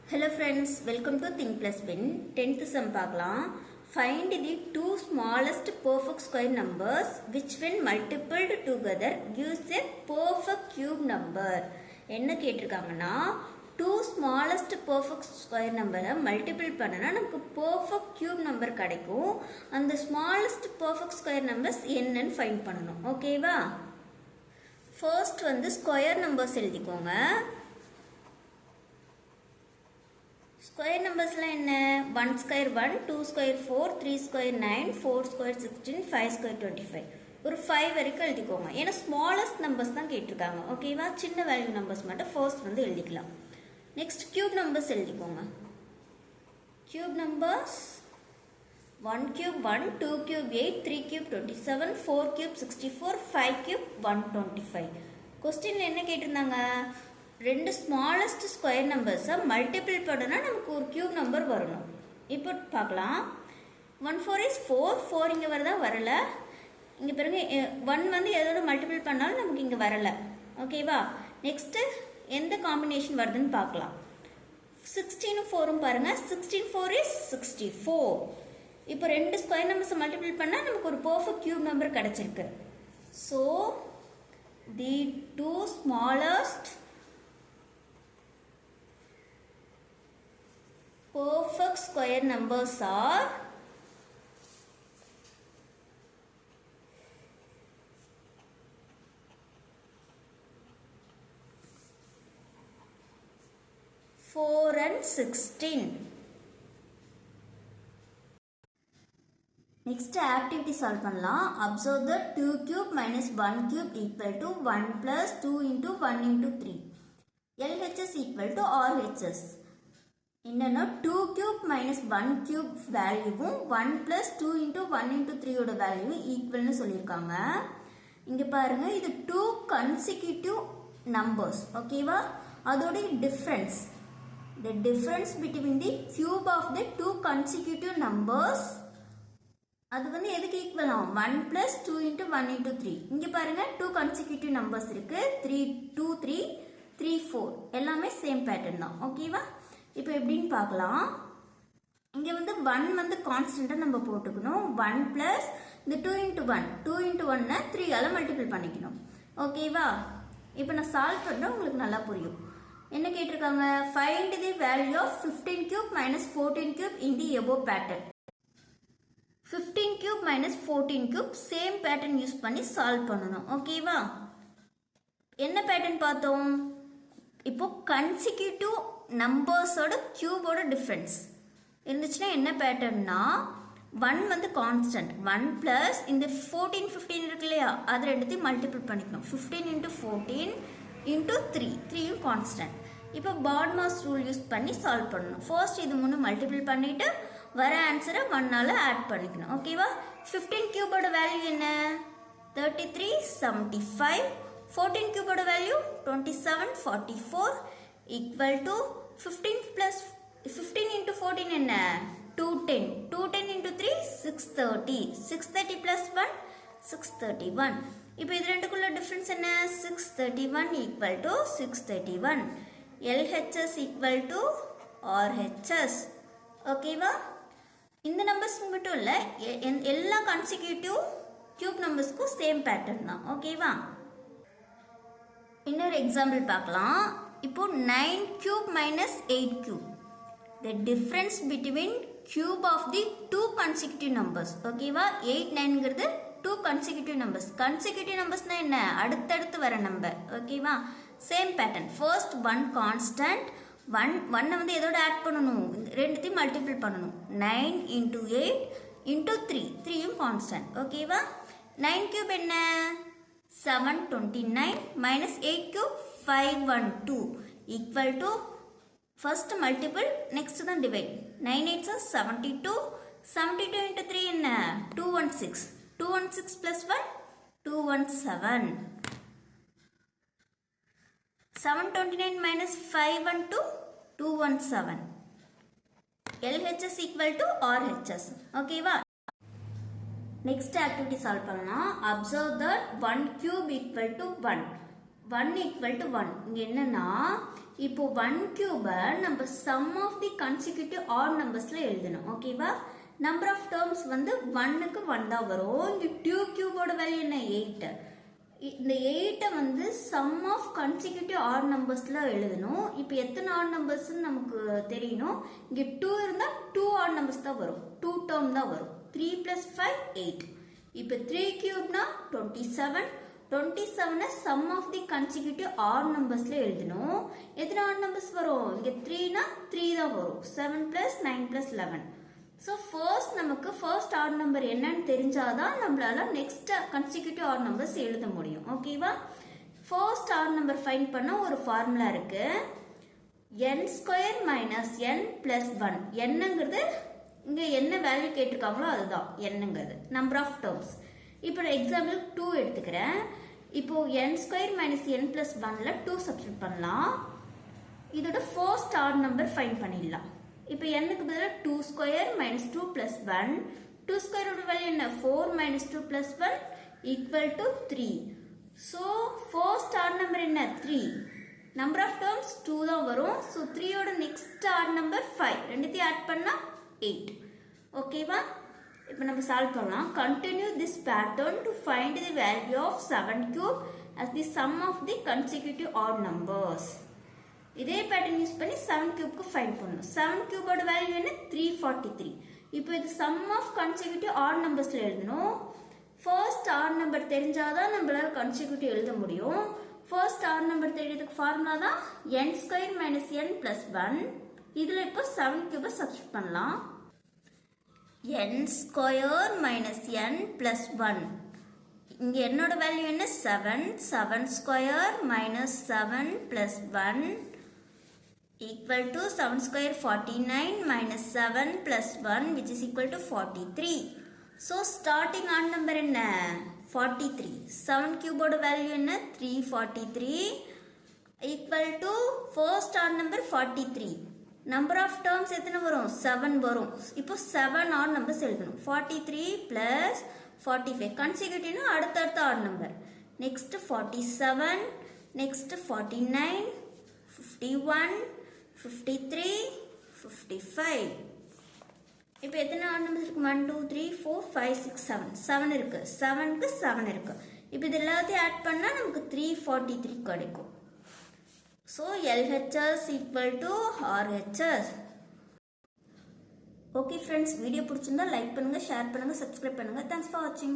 Hello friends, welcome to Think Plus Win. 10th sum பார்க்கலாம். Find the two smallest perfect square numbers which when multiplied together gives a perfect cube number. என்ன கேட்டிருக்காங்கன்னா two smallest perfect square number multiply பண்ணனா நமக்கு perfect cube number கிடைக்கும். அந்த smallest perfect square numbers என்னன்னு find பண்ணணும். ஓகேவா? First வந்து square numbers எழுதிக்கோங்க. Square numbers la enna 1 square 1 2 square 4 3 square 9 4 square 16 5 square 25 ஒரு 5 வரைக்கும் எழுதிக்கோங்க ஏனா smallest numbers தான் கேட்டிருக்காங்க ஓகேவா சின்ன வேல்யூ நம்பர்ஸ் மட்டும் ஃபர்ஸ்ட் வந்து எழுதிக்கலாம் நெக்ஸ்ட் கியூப் நம்பர்ஸ் எழுதிக்கோங்க cube numbers 1 cube 1 2 cube 8 3 cube 27 4 cube 64 5 cube 125 क्वेश्चनல என்ன கேட்டிருந்தாங்க ரெண்டு ஸ்மாலஸ்ட் ஸ்கொயர் நம்பர்ஸை மல்டிபிள் பண்ணனா நமக்கு ஒரு கியூப் நம்பர் வரணும் இப்போ பார்க்கலாம் 1 4 is 4 4 இங்கே வருதா வரல இங்கே பாருங்க 1 வந்து எதோட மல்டிபிள் பண்ணாலும் நமக்கு இங்கே வரல ஓகேவா நெக்ஸ்ட் எந்த காம்பினேஷன் வருதுன்னு பார்க்கலாம் 16 4 பாருங்க 16 4 is 64 இப்போ ரெண்டு ஸ்கொயர் நம்பர்ஸை மல்டிபிள் பண்ணால் நமக்கு ஒரு பர்ஃபெக்ட் கியூப் நம்பர் கிடைச்சிருக்கு so the two smallest perfect square numbers are 4 and 16. Next activity solve பண்ணலாம். Observe the 2 cube minus 1 cube equal to 1 plus 2 into 1 into 3. LHS equal to RHS. என்னன்னா 2 cube minus 1 cube வேல்யூவும் 1 plus 2 into 1 into 3 ஓட value ஈக்குவல்னு சொல்லியிருக்காங்க இங்க பாருங்க இது 2 consecutive numbers ஓகேவா அதோட difference the difference between the cube of the two consecutive numbers அது வந்து எதுக்கு ஈக்குவல் ஆகும் 1 plus 2 into 1 into 3 இங்க பாருங்க 2 consecutive numbers இருக்கு 3 2 3 3 4 எல்லாமே சேம் பேட்டர்ன் தான் ஓகேவா இப்போ எப்படின்னு பார்க்கலாம் இங்க வந்து 1 வந்து கான்ஸ்டன்ட்டா நம்ம போட்டுக்கணும் 1 plus இந்த 2 into 1 2 into 1 ன 3 ஆல மல்டிபிள் பண்ணிக்கணும் ஓகேவா இப்போ நான் சால்வ் பண்றேன் உங்களுக்கு நல்லா புரியும் என்ன கேட்டிருக்காங்க find the value of 15 cube minus 14 cube in the above pattern 15 cube minus 14 cube same pattern use பண்ணி சால்வ் பண்ணனும் ஓகேவா என்ன பேட்டர்ன் பார்த்தோம் இப்போ consecutive நம்பர்ஸோட கியூபோட டிஃபரன்ஸ் இருந்துச்சுன்னா என்ன பேட்டர்ன்னா 1 வந்து கான்ஸ்டன்ட் 1 பிளஸ் இந்த 14 15 இருக்கு இல்லையா அது ரெண்டுத்தையும் மல்டிபிள் பண்ணிக்கணும் 15 into 14 into 3 3யும் கான்ஸ்டன்ட் இப்போ பாட்மாஸ் ரூல் யூஸ் பண்ணி சால்வ் பண்ணணும் ஃபர்ஸ்ட் இது மூணு மல்டிபிள் பண்ணிட்டு வர ஆன்சரை 1 ஆல ஆட் பண்ணிக்கணும் ஓகேவா 15 கியூபோட வேல்யூ என்ன 33 75 14 கியூபோட value 27 44 equal to 15 plus 15 into 14 என்ன 210 210 into 3 630 630 plus 1 631 இப்போ இது ரெண்டுக்குள்ள டிஃபரன்ஸ் என்ன 631 equal to 631 LHS equal to RHS ஓகேவா இந்த நம்பர்ஸ் மட்டும் இல்ல எல்லா கான்சிக்யூட்டிவ் கியூப் நம்பர்ஸ்க்கும் சேம் பேட்டர்ன் தான் ஓகேவா இன்னொரு எக்ஸாம்பிள் பார்க்கலாம் இப்போ 9 cube minus 8 cube the difference between cube of the two consecutive numbers ஓகேவா 8 9ங்கிறது two consecutive numbers னா என்ன அடுத்தடுத்து வர நம்பர் ஓகேவா சேம் பேட்டர்ன் ஃபர்ஸ்ட் 1 கான்ஸ்டன்ட் 1 வந்து எதோட ஆட் பண்ணனும் ரெண்டுத்தையும் மல்டிபிள் பண்ணனும் 9 into 8 into 3 3யும் கான்ஸ்டன்ட் ஓகேவா 9 cube என்ன 729 minus 8 cube 512 equal to first multiple next then divide 9 8 is 72 72 into 3 என்ன 216 216 plus 1 217 729 minus 512 217 LHS equal to RHS ஓகேவா next activity solve பண்ணலாம் observe that 1 cube equal to 1 1 equal to 1 இங்க என்னன்னா இப்போ 1 கியூபை நம்ம sum of the consecutive odd நம்பர்ஸ்ல எழுதணும். ஓகேவா? நம்பர் ஆஃப் டேர்ம்ஸ் வந்து 1க்கு 1 தான் வரும். இங்கே 2 கியூபோட வேல்யூ என்ன? 8. இந்த 8 வந்து சம் ஆஃப் கன்சிக்யூட்டிவ் ஆட் நம்பர்ஸ்ல எழுதணும். இப்போ எத்தனை ஆட் நம்பர்ஸ்ன்னு நமக்கு தெரியணும். இங்கே 2 இருந்தால் 2 ஆட் நம்பர்ஸ் தான் வரும். 2 டேர்ம் தான் வரும். 3 + 5 8. இப்போ 3 கியூப்னா 27. 27 sum of the consecutive odd நம்பர்ஸ்ல எழுதணும். எத்தனை ஆட் நம்பர்ஸ் வரும்? இங்க 3னா 3 தான் வரும். 7 + 9 + 11. ஸோ நமக்கு ஃபர்ஸ்ட் ஆட் நம்பர் என்னன்னு தெரிஞ்சாதான் நம்மளால நெக்ஸ்ட் கன்சிக்யூட்டிவ் ஆட் நம்பர்ஸ் எழுத முடியும். ஓகேவா? ஃபர்ஸ்ட் ஆட் நம்பர் ஃபைண்ட் பண்ண ஒரு ஃபார்முலா இருக்கு. n² - n + 1. என்னங்கிறது இங்க என்ன வேல்யூ கேட்டிருக்காங்களோ அதுதான் என்னங்கிறது நம்பர் ஆஃப் டேர்ம்ஸ். இப்போ நான் எக்ஸாம்பிள் 2 எடுத்துக்கிறேன். இப்போ n² - n + 1ல 2 சப்ஸ்டிட் பண்ணலாம். இதோட ஃபர்ஸ்ட் ஆட் நம்பர் ஃபைண்ட் பண்ணிடலாம். இப்போ n-க்கு பதிலாக 2² - 2 + 1. 2² ஓட வேல்யூ என்ன? 4 - 2 + 1 = 3. ஸோ ஃபர்ஸ்ட் ஆட் நம்பர் என்ன? 3. நம்பர் ஆஃப் டேர்ம்ஸ் 2 தான் வரும். ஸோ 3 ஓட நெக்ஸ்ட் ஆட் நம்பர் 5. ரெண்டுத்தையும் ஆட் பண்ணா 8. ஓகேவா? இப்போ நம்ம சால்வ் பண்ணலாம். Continue this pattern to find the value of 7 cube as the sum of the consecutive odd numbers. இதே பேட்டர்ன் யூஸ் பண்ணி 7 கியூப்க்கு ஃபைண்ட் பண்ணணும். 7 கியூபோட வேல்யூ என்ன? 343. இப்போ இது சம் ஆஃப் கன்சிக்யூட்டிவ் ஆட் நம்பர்ஸ்ல எழுதணும். ஃபர்ஸ்ட் ஆட் நம்பர் தெரிஞ்சாதான் நம்மளால கன்சிக்யூட்டிவ் எழுத முடியும். ஃபர்ஸ்ட் ஆட் நம்பர் தெரியறதுக்கு ஃபார்முலா தான் n² - n + 1. இதுல இப்போ 7 கியூபை சப்ஸ்டிட் பண்ணலாம். n² - n + 1. இங்க என்னோட வேல்யூ என்ன? 7. 7² - 7 + 1 = 7² 49 - 7 + 1 which is equal to 43. So starting odd number என்ன? 43. 7 கியூபோட வேல்யூ என்ன? 343 equal to first odd number 43. Number of terms எத்தனை வரும்? 7 வரும். இப்போ 7 ஆட் நம்பர்ஸ் எழுதணும். 43 + 45 கன்சிக்யூட்டிவ்னா அடுத்தடுத்த ஆட் நம்பர். Next 47, next 49, 51, 53, 55. இப்போ எத்தனை ஆட் நம்பர்ஸ் இருக்கு? 1 2 3 4 5 6 7. 7 இருக்கு. 7க்கு 7 இருக்கு. இப்போ இது எல்லாத்தையும் ஆட் பண்ணா நமக்கு 343 கிடைக்கும். So LHS = RHS. Okay friends, video பிடிச்சிருந்தா லைக் பண்ணுங்க, ஷேர் பண்ணுங்க, சப்ஸ்கிரைப் பண்ணுங்க. Thanks for watching.